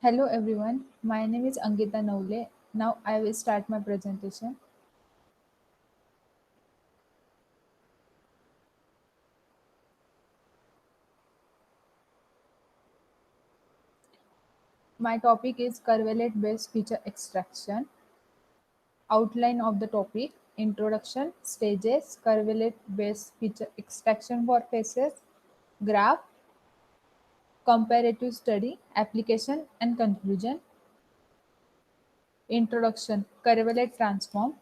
Hello everyone, my name is Angita Naule. Now I will start my presentation. My topic is Curvelet based feature extraction. Outline of the topic: Introduction, stages, Curvelet based feature extraction for faces, graph, comparative study, application and conclusion. Introduction: Curvelet transform.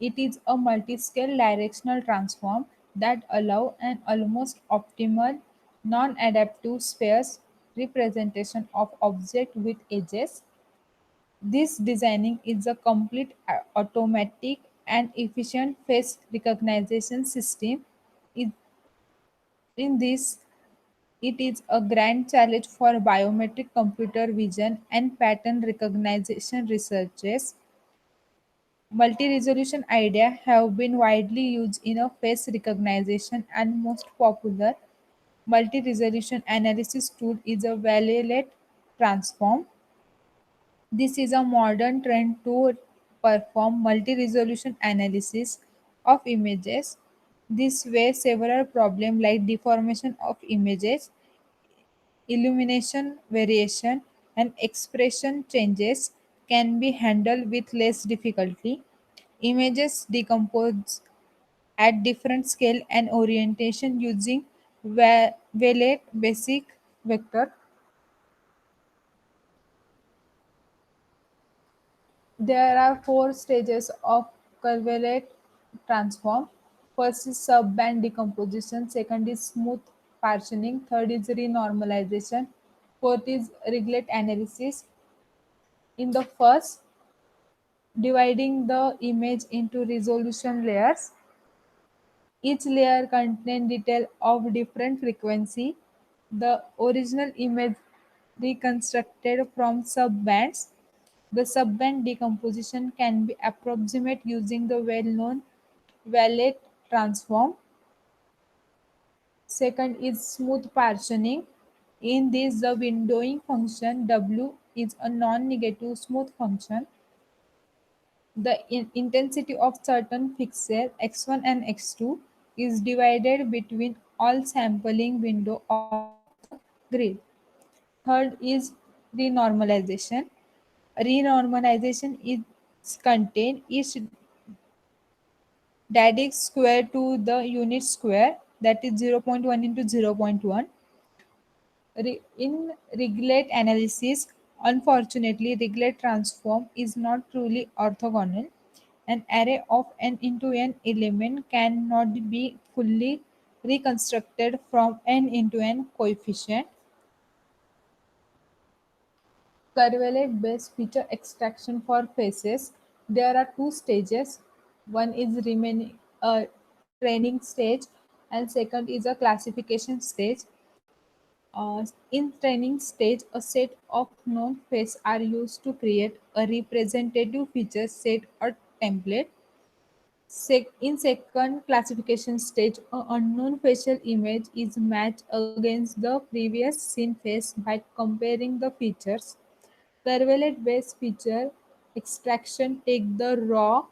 It is a multi-scale directional transform that allow an almost optimal non-adaptive spheres representation of object with edges. This designing is a complete automatic and efficient face recognition system. In in this, it is a grand challenge for biometric computer vision and pattern recognition researchers. Multi-resolution idea have been widely used in a face recognition and most popular multi-resolution analysis tool is a Valet transform. This is a modern trend to perform multi-resolution analysis of images. This way several problems like deformation of images, illumination variation, and expression changes can be handled with less difficulty. Images decompose at different scale and orientation using Valet basic vector. There are four stages of curvature transform. First is subband decomposition, second is smooth partitioning, third is renormalization, fourth is reglet analysis. In the first, dividing the image into resolution layers. Each layer contains detail of different frequency. The original image reconstructed from subbands. The subband decomposition can be approximate using the well-known Valet transform. Second is smooth partitioning. In this, the windowing function W is a non-negative smooth function. The intensity of certain pixel x1 and x2 is divided between all sampling window of the grid. Third is renormalization. Renormalization is contain each Dadix square to the unit square, that is zero point 0.1 into zero point 0.1. In Reglet analysis, unfortunately, Reglet transform is not truly orthogonal. An array of n into n element cannot be fully reconstructed from n into n coefficient. Curvelet based feature extraction for faces. There are two stages. One is remaining a training stage, and second is a classification stage. In training stage, a set of known faces are used to create a representative feature set or template. In second classification stage, an unknown facial image is matched against the previous seen face by comparing the features. Curvelet based feature extraction take the raw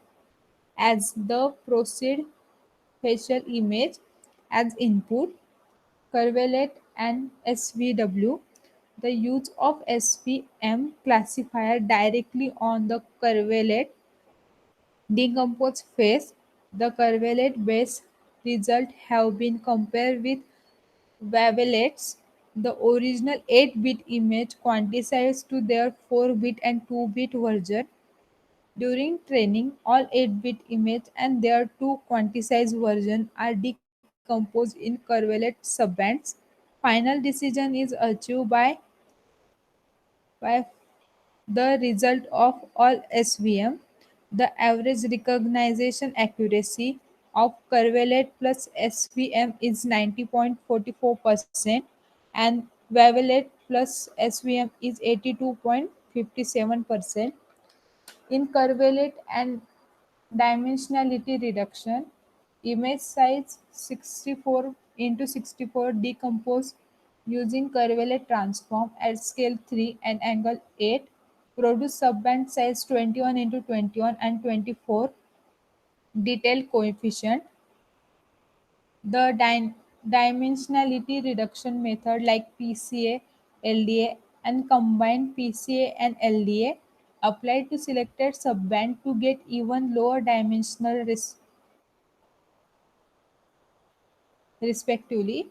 as the proceed facial image as input. Curvelet and SVW. The use of SVM classifier directly on the curvelet decomposed face. The curvelet based result have been compared with wavelets. The original 8-bit image quantized to their 4-bit and 2-bit version. During training, all 8-bit image and their two quantized versions are decomposed in curvelet subbands. Final decision is achieved by the result of all SVM. The average recognition accuracy of curvelet plus SVM is 90.44% and wavelet plus SVM is 82.57%. In curvelet and dimensionality reduction, image size 64 into 64 decomposed using curvalet transform at scale 3 and angle 8 produce subband size 21 into 21 and 24 detail coefficient. The dimensionality reduction method like PCA, LDA and combined PCA and LDA applied to selected subband to get even lower dimensional respectively.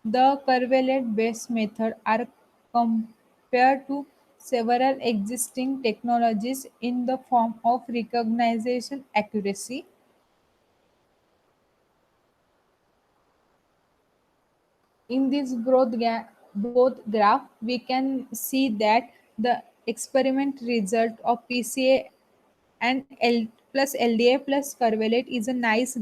The curvelet-based method are compared to several existing technologies in the form of recognition accuracy. In this both graph, we can see that the experiment result of PCA and L plus LDA plus curvelet is a nice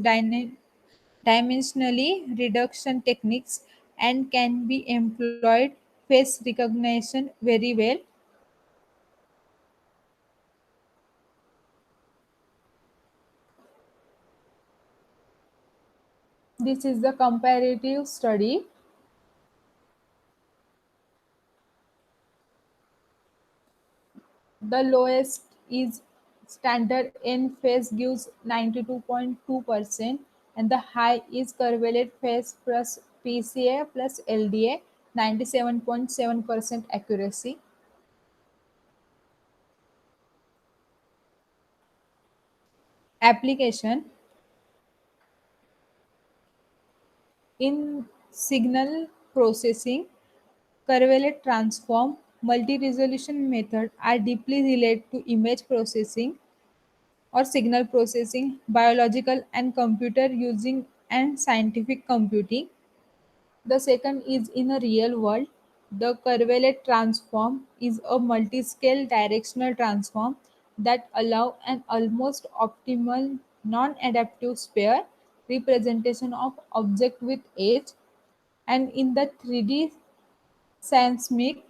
dimensionally reduction techniques and can be employed face recognition very well. This is the comparative study. The lowest is standard N phase gives 92.2% and the high is curvalet phase plus PCA plus LDA 97.7% accuracy. Application in signal processing, curvalet transform, multi-resolution method are deeply related to image processing or signal processing, biological and computer using and scientific computing. The second is in a real world. The curvalet transform is a multi-scale directional transform that allow an almost optimal non-adaptive sphere representation of object with edge, and in the 3D seismic,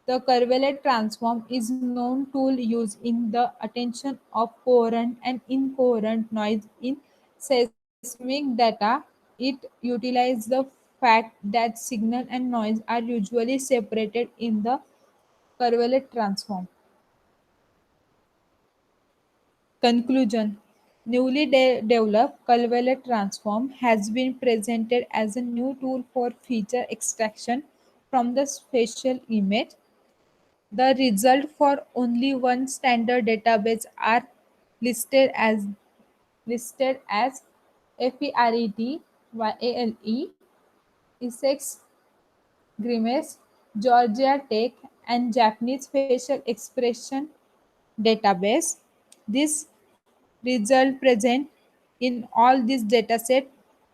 the curvalet transform is known tool used in the attention of coherent and incoherent noise in seismic data. It utilizes the fact that signal and noise are usually separated in the curvalet transform. Conclusion. Newly developed curvalet transform has been presented as a new tool for feature extraction from the spatial image. The result for only one standard database are listed as FERET, YALE, Essex, Grimace, Georgia Tech, and Japanese facial expression database. This result present in all these dataset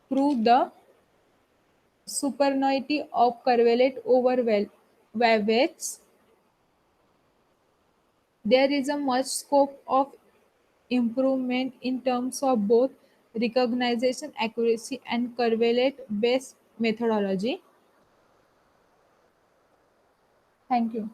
prove the superiority of curvalet over wavettes. There is a much scope of improvement in terms of both recognition accuracy and curvalet based methodology. Thank you.